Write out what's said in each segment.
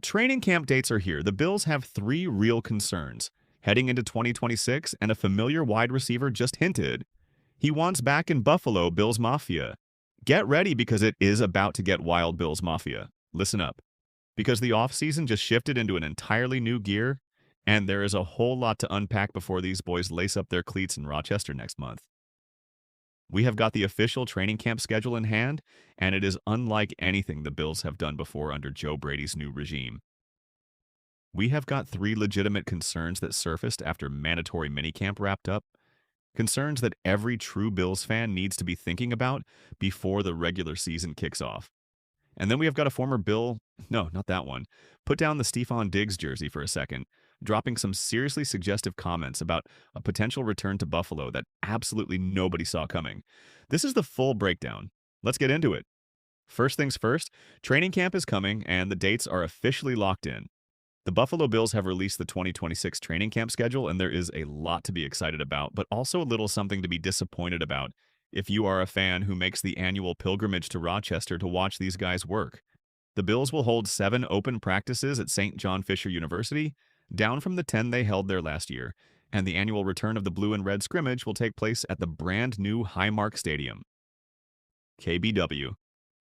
Training camp dates are here. The Bills have three real concerns. Heading into 2026, and a familiar wide receiver just hinted. He wants back in Buffalo, Bills Mafia. Get ready because it is about to get wild, Bills Mafia. Listen up. Because the offseason just shifted into an entirely new gear, and there is a whole lot to unpack before these boys lace up their cleats in Rochester next month. We have got the official training camp schedule in hand, and it is unlike anything the Bills have done before under Joe Brady's new regime. We have got three legitimate concerns that surfaced after mandatory minicamp wrapped up. Concerns that every true Bills fan needs to be thinking about before the regular season kicks off. And then we have got a former Bill, no, not that one, put down the Stephon Diggs jersey for a second, dropping some seriously suggestive comments about a potential return to Buffalo that absolutely nobody saw coming. This is the full breakdown. Let's get into it. First things first, training camp is coming and the dates are officially locked in. The Buffalo Bills have released the 2026 training camp schedule, and there is a lot to be excited about, but also a little something to be disappointed about if you are a fan who makes the annual pilgrimage to Rochester to watch these guys work. The Bills will hold 7 open practices at St. John Fisher University, down from the 10 they held there last year, and the annual return of the blue and red scrimmage will take place at the brand new Highmark Stadium. KBW.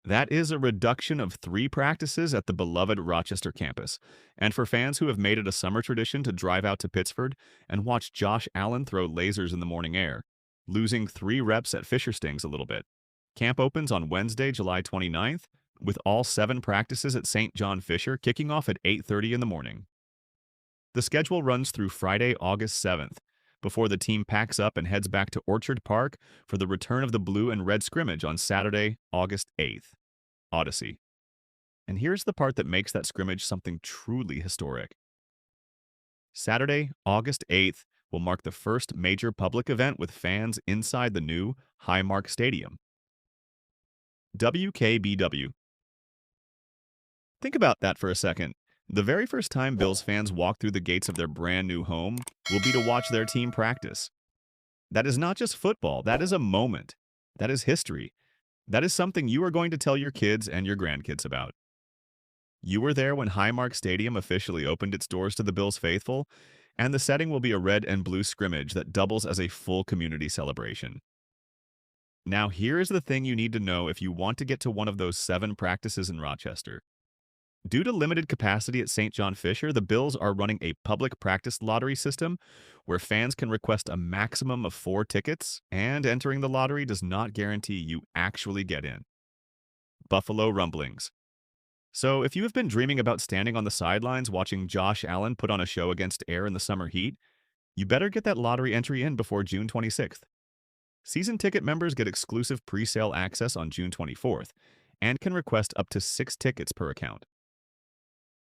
That is a reduction of 3 practices at the beloved Rochester campus. And for fans who have made it a summer tradition to drive out to Pittsford and watch Josh Allen throw lasers in the morning air, losing 3 reps at Fisher stings a little bit. Camp opens on Wednesday, July 29th, with all 7 practices at St. John Fisher kicking off at 8:30 in the morning. The schedule runs through Friday, August 7th, before the team packs up and heads back to Orchard Park for the return of the blue and red scrimmage on Saturday, August 8th. Odyssey. And here's the part that makes that scrimmage something truly historic. Saturday, August 8th will mark the first major public event with fans inside the new Highmark Stadium. WKBW. Think about that for a second. The very first time Bills fans walk through the gates of their brand new home will be to watch their team practice. That is not just football, that is a moment. That is history. That is something you are going to tell your kids and your grandkids about. You were there when Highmark Stadium officially opened its doors to the Bills faithful, and the setting will be a red and blue scrimmage that doubles as a full community celebration. Now, here is the thing you need to know if you want to get to one of those 7 practices in Rochester. Due to limited capacity at St. John Fisher, the Bills are running a public practice lottery system where fans can request a maximum of 4 tickets, and entering the lottery does not guarantee you actually get in. Buffalo rumblings. So if you have been dreaming about standing on the sidelines watching Josh Allen put on a show against air in the summer heat, you better get that lottery entry in before June 26th. Season ticket members get exclusive pre-sale access on June 24th and can request up to 6 tickets per account.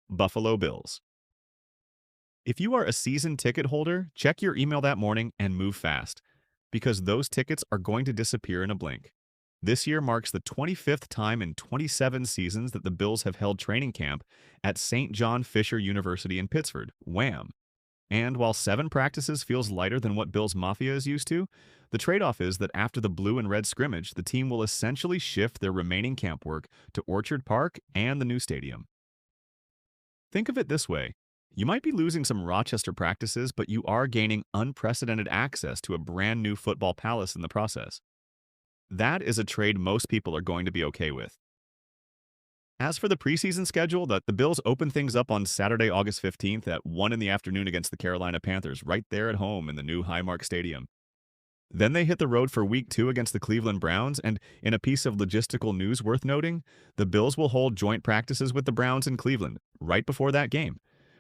Buffalo Bills. If you are a season ticket holder, check your email that morning and move fast, because those tickets are going to disappear in a blink. This year marks the 25th time in 27 seasons that the Bills have held training camp at St. John Fisher University in Pittsford, Wham! And while 7 practices feels lighter than what Bills Mafia is used to, the trade-off is that after the blue and red scrimmage, the team will essentially shift their remaining camp work to Orchard Park and the new stadium. Think of it this way. You might be losing some Rochester practices, but you are gaining unprecedented access to a brand new football palace in the process. That is a trade most people are going to be okay with. As for the preseason schedule, the Bills open things up on Saturday, August 15th at 1 in the afternoon against the Carolina Panthers, right there at home in the new Highmark Stadium. Then they hit the road for Week 2 against the Cleveland Browns, and in a piece of logistical news worth noting, the Bills will hold joint practices with the Browns in Cleveland right before that game,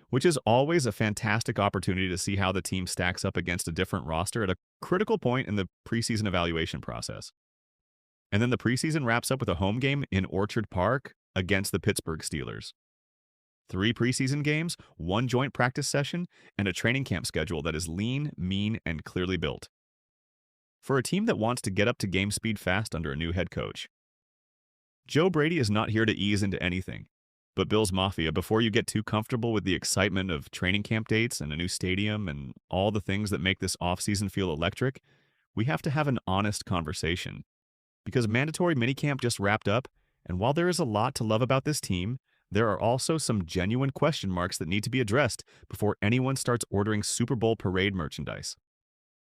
which is always a fantastic opportunity to see how the team stacks up against a different roster at a critical point in the preseason evaluation process. And then the preseason wraps up with a home game in Orchard Park against the Pittsburgh Steelers. 3 preseason games, 1 joint practice session, and a training camp schedule that is lean, mean, and clearly built. For a team that wants to get up to game speed fast under a new head coach. Joe Brady is not here to ease into anything. But Bills Mafia, before you get too comfortable with the excitement of training camp dates and a new stadium and all the things that make this offseason feel electric, we have to have an honest conversation. Because mandatory minicamp just wrapped up, and while there is a lot to love about this team, there are also some genuine question marks that need to be addressed before anyone starts ordering Super Bowl parade merchandise.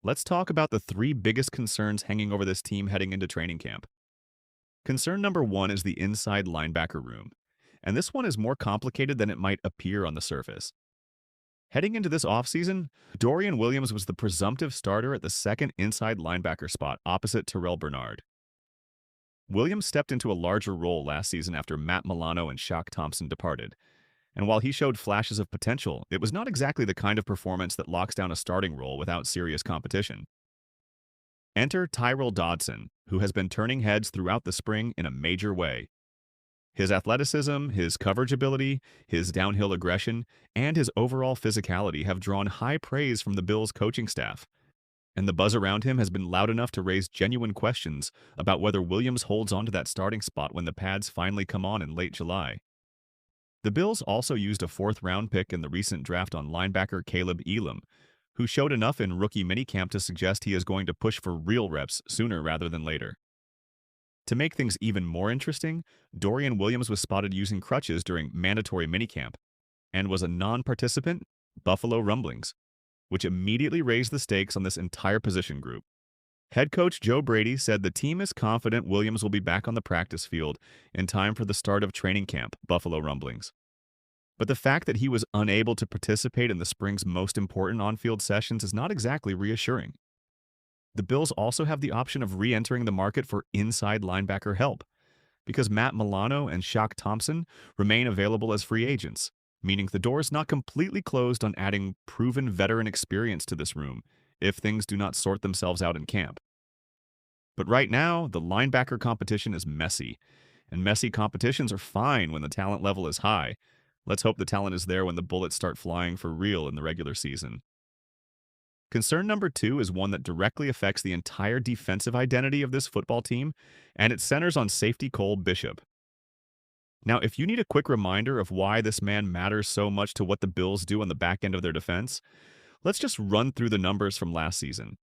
Let's talk about the three biggest concerns hanging over this team heading into training camp. Concern number one is the inside linebacker room, and this one is more complicated than it might appear on the surface. Heading into this offseason, Dorian Williams was the presumptive starter at the second inside linebacker spot opposite Terrell Bernard. Williams stepped into a larger role last season after Matt Milano and Shaq Thompson departed, and while he showed flashes of potential, it was not exactly the kind of performance that locks down a starting role without serious competition. Enter Tyrell Dodson, who has been turning heads throughout the spring in a major way. His athleticism, his coverage ability, his downhill aggression, and his overall physicality have drawn high praise from the Bills' coaching staff, and the buzz around him has been loud enough to raise genuine questions about whether Williams holds onto that starting spot when the pads finally come on in late July. The Bills also used a fourth-round pick in the recent draft on linebacker Caleb Elam, who showed enough in rookie minicamp to suggest he is going to push for real reps sooner rather than later. To make things even more interesting, Dorian Williams was spotted using crutches during mandatory minicamp and was a non-participant, Buffalo Rumblings, which immediately raised the stakes on this entire position group. Head coach Joe Brady said the team is confident Williams will be back on the practice field in time for the start of training camp, Buffalo Rumblings. But the fact that he was unable to participate in the spring's most important on-field sessions is not exactly reassuring. The Bills also have the option of re-entering the market for inside linebacker help, because Matt Milano and Shaq Thompson remain available as free agents, meaning the door is not completely closed on adding proven veteran experience to this room if things do not sort themselves out in camp. But right now, the linebacker competition is messy, and messy competitions are fine when the talent level is high. Let's hope the talent is there when the bullets start flying for real in the regular season. Concern number two is one that directly affects the entire defensive identity of this football team, and it centers on safety Cole Bishop. Now, if you need a quick reminder of why this man matters so much to what the Bills do on the back end of their defense, let's just run through the numbers from last season.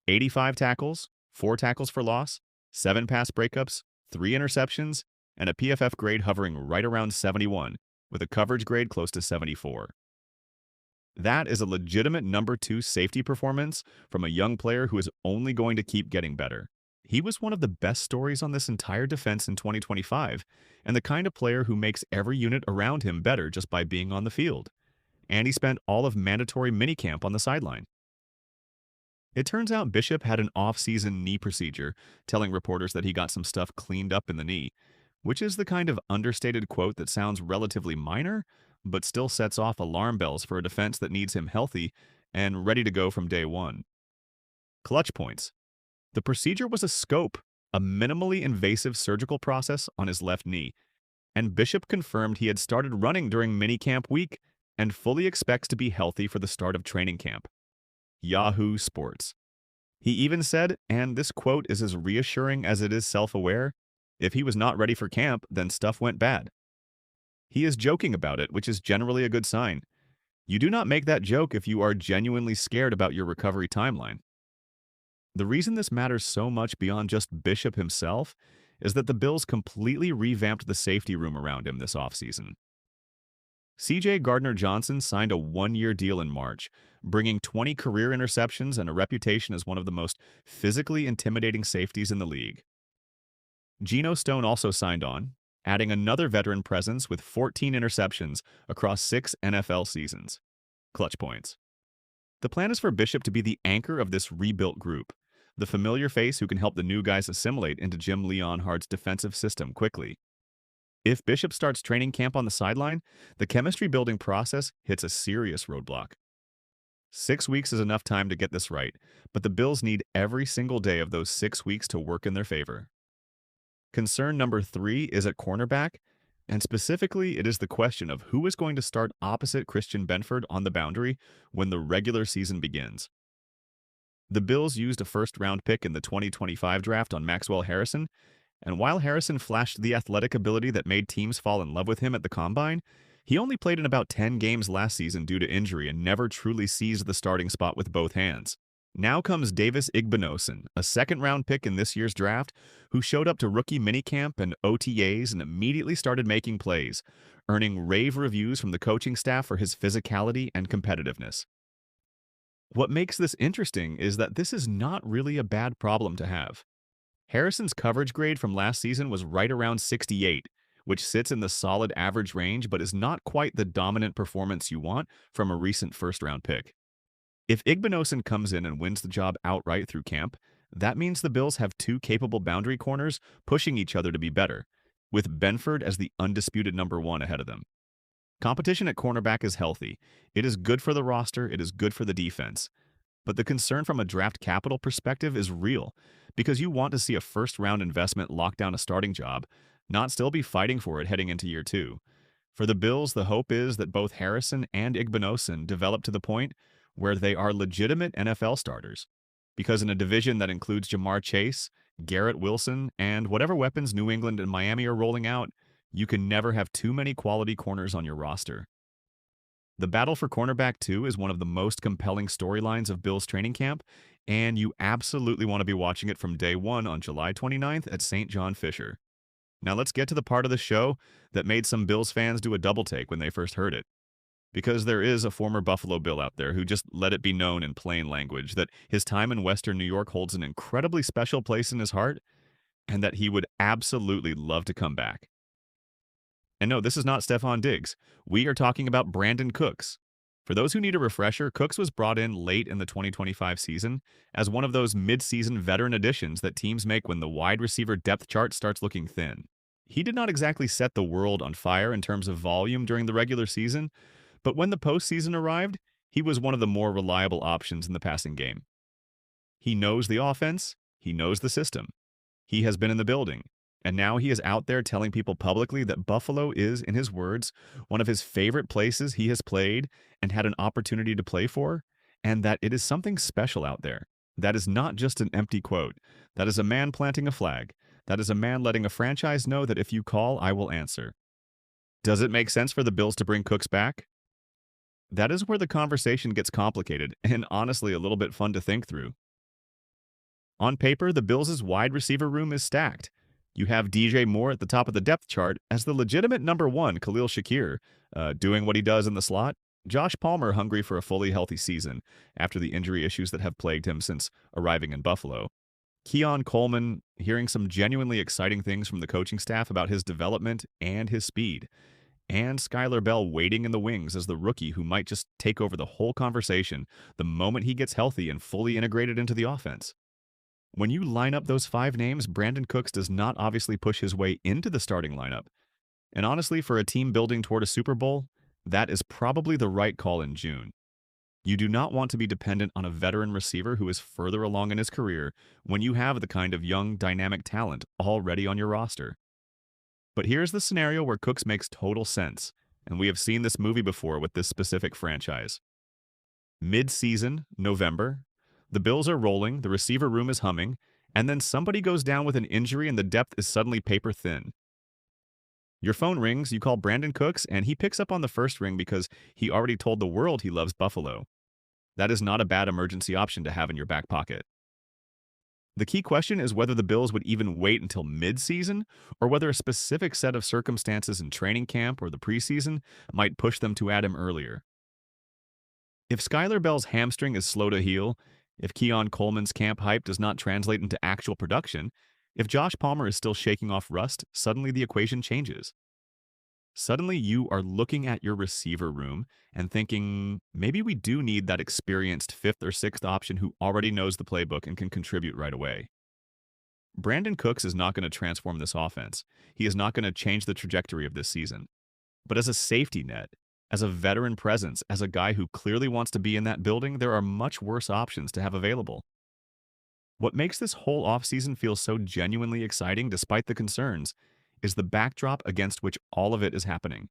85 tackles, 4 tackles for loss, 7 pass breakups, 3 interceptions, and a PFF grade hovering right around 71, with a coverage grade close to 74. That is a legitimate number 2 safety performance from a young player who is only going to keep getting better. He was one of the best stories on this entire defense in 2025, and the kind of player who makes every unit around him better just by being on the field. And he spent all of mandatory minicamp on the sideline. It turns out Bishop had an off-season knee procedure, telling reporters that he got some stuff cleaned up in the knee, which is the kind of understated quote that sounds relatively minor, but still sets off alarm bells for a defense that needs him healthy and ready to go from day one. Clutch points. The procedure was a scope, a minimally invasive surgical process on his left knee, and Bishop confirmed he had started running during minicamp week and fully expects to be healthy for the start of training camp. Yahoo Sports. He even said, and this quote is as reassuring as it is self-aware, if he was not ready for camp, then stuff went bad. He is joking about it, which is generally a good sign. You do not make that joke if you are genuinely scared about your recovery timeline. The reason this matters so much beyond just Bishop himself is that the Bills completely revamped the safety room around him this offseason. C.J. Gardner-Johnson signed a 1-year deal in March, bringing 20 career interceptions and a reputation as one of the most physically intimidating safeties in the league. Geno Stone also signed on, adding another veteran presence with 14 interceptions across 6 NFL seasons. Clutch points. The plan is for Bishop to be the anchor of this rebuilt group, the familiar face who can help the new guys assimilate into Jim Leonhard's defensive system quickly. If Bishop starts training camp on the sideline, the chemistry-building process hits a serious roadblock. 6 weeks is enough time to get this right, but the Bills need every single day of those 6 weeks to work in their favor. Concern number 3 is at cornerback, and specifically it is the question of who is going to start opposite Christian Benford on the boundary when the regular season begins. The Bills used a first-round pick in the 2025 draft on Maxwell Harrison, and while Harrison flashed the athletic ability that made teams fall in love with him at the Combine, he only played in about 10 games last season due to injury and never truly seized the starting spot with both hands. Now comes Davis Igbinosun, a second-round pick in this year's draft, who showed up to rookie minicamp and OTAs and immediately started making plays, earning rave reviews from the coaching staff for his physicality and competitiveness. What makes this interesting is that this is not really a bad problem to have. Harrison's coverage grade from last season was right around 68, which sits in the solid average range but is not quite the dominant performance you want from a recent first-round pick. If Igbinosun comes in and wins the job outright through camp, that means the Bills have two capable boundary corners pushing each other to be better, with Benford as the undisputed number one ahead of them. Competition at cornerback is healthy. It is good for the roster, it is good for the defense. But the concern from a draft capital perspective is real, because you want to see a first-round investment lock down a starting job, not still be fighting for it heading into year two. For the Bills, the hope is that both Harrison and Igbinosun develop to the point where they are legitimate NFL starters. Because in a division that includes Jamar Chase, Garrett Wilson, and whatever weapons New England and Miami are rolling out, you can never have too many quality corners on your roster. The battle for cornerback 2 is one of the most compelling storylines of Bills training camp, and you absolutely want to be watching it from day one on July 29th at St. John Fisher. Now let's get to the part of the show that made some Bills fans do a double take when they first heard it. Because there is a former Buffalo Bill out there who just let it be known in plain language that his time in Western New York holds an incredibly special place in his heart, and that he would absolutely love to come back. And no, this is not Stephon Diggs. We are talking about Brandon Cooks. For those who need a refresher, Cooks was brought in late in the 2025 season as one of those mid-season veteran additions that teams make when the wide receiver depth chart starts looking thin. He did not exactly set the world on fire in terms of volume during the regular season, but when the postseason arrived, he was one of the more reliable options in the passing game. He knows the offense, he knows the system. He has been in the building, and now he is out there telling people publicly that Buffalo is, in his words, one of his favorite places he has played and had an opportunity to play for, and that it is something special out there. That is not just an empty quote. That is a man planting a flag. That is a man letting a franchise know that if you call, I will answer. Does it make sense for the Bills to bring Cooks back? That is where the conversation gets complicated and honestly a little bit fun to think through. On paper, the Bills' wide receiver room is stacked. You have DJ Moore at the top of the depth chart as the legitimate number one, Khalil Shakir, doing what he does in the slot. Josh Palmer hungry for a fully healthy season after the injury issues that have plagued him since arriving in Buffalo. Keon Coleman hearing some genuinely exciting things from the coaching staff about his development and his speed. And Skylar Bell waiting in the wings as the rookie who might just take over the whole conversation the moment he gets healthy and fully integrated into the offense. When you line up those five names, Brandon Cooks does not obviously push his way into the starting lineup. And honestly, for a team building toward a Super Bowl, that is probably the right call in June. You do not want to be dependent on a veteran receiver who is further along in his career when you have the kind of young, dynamic talent already on your roster. But here's the scenario where Cooks makes total sense, and we have seen this movie before with this specific franchise. Mid-season, November, the Bills are rolling, the receiver room is humming, and then somebody goes down with an injury and the depth is suddenly paper thin. Your phone rings, you call Brandon Cooks, and he picks up on the first ring because he already told the world he loves Buffalo. That is not a bad emergency option to have in your back pocket. The key question is whether the Bills would even wait until mid-season, or whether a specific set of circumstances in training camp or the preseason might push them to add him earlier. If Skylar Bell's hamstring is slow to heal, if Keon Coleman's camp hype does not translate into actual production, if Josh Palmer is still shaking off rust, suddenly the equation changes. Suddenly you are looking at your receiver room and thinking, maybe we do need that experienced fifth or sixth option who already knows the playbook and can contribute right away. Brandon Cooks is not going to transform this offense. He is not going to change the trajectory of this season. But as a safety net, as a veteran presence, as a guy who clearly wants to be in that building, there are much worse options to have available. What makes this whole offseason feel so genuinely exciting despite the concerns is the backdrop against which all of it is happening.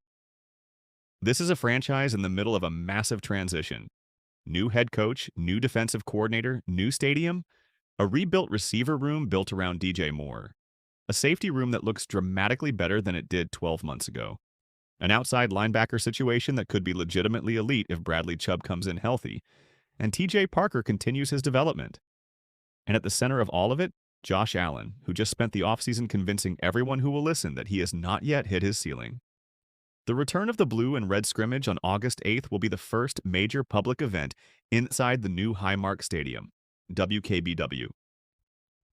This is a franchise in the middle of a massive transition. New head coach, new defensive coordinator, new stadium, a rebuilt receiver room built around DJ Moore, a safety room that looks dramatically better than it did 12 months ago, an outside linebacker situation that could be legitimately elite if Bradley Chubb comes in healthy, and TJ Parker continues his development. And at the center of all of it, Josh Allen, who just spent the offseason convincing everyone who will listen that he has not yet hit his ceiling. The return of the blue and red scrimmage on August 8th will be the first major public event inside the new Highmark Stadium, WKBW.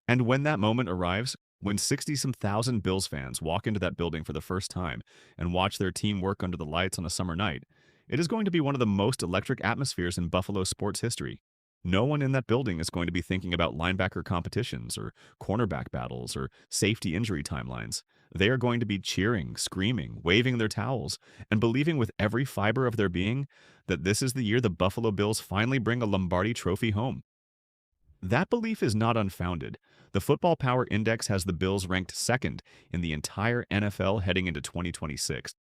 And when that moment arrives, when 60-some thousand Bills fans walk into that building for the first time and watch their team work under the lights on a summer night, it is going to be one of the most electric atmospheres in Buffalo sports history. No one in that building is going to be thinking about linebacker competitions or cornerback battles or safety injury timelines. They are going to be cheering, screaming, waving their towels, and believing with every fiber of their being that this is the year the Buffalo Bills finally bring a Lombardi trophy home. That belief is not unfounded. The Football Power Index has the Bills ranked second in the entire NFL heading into 2026.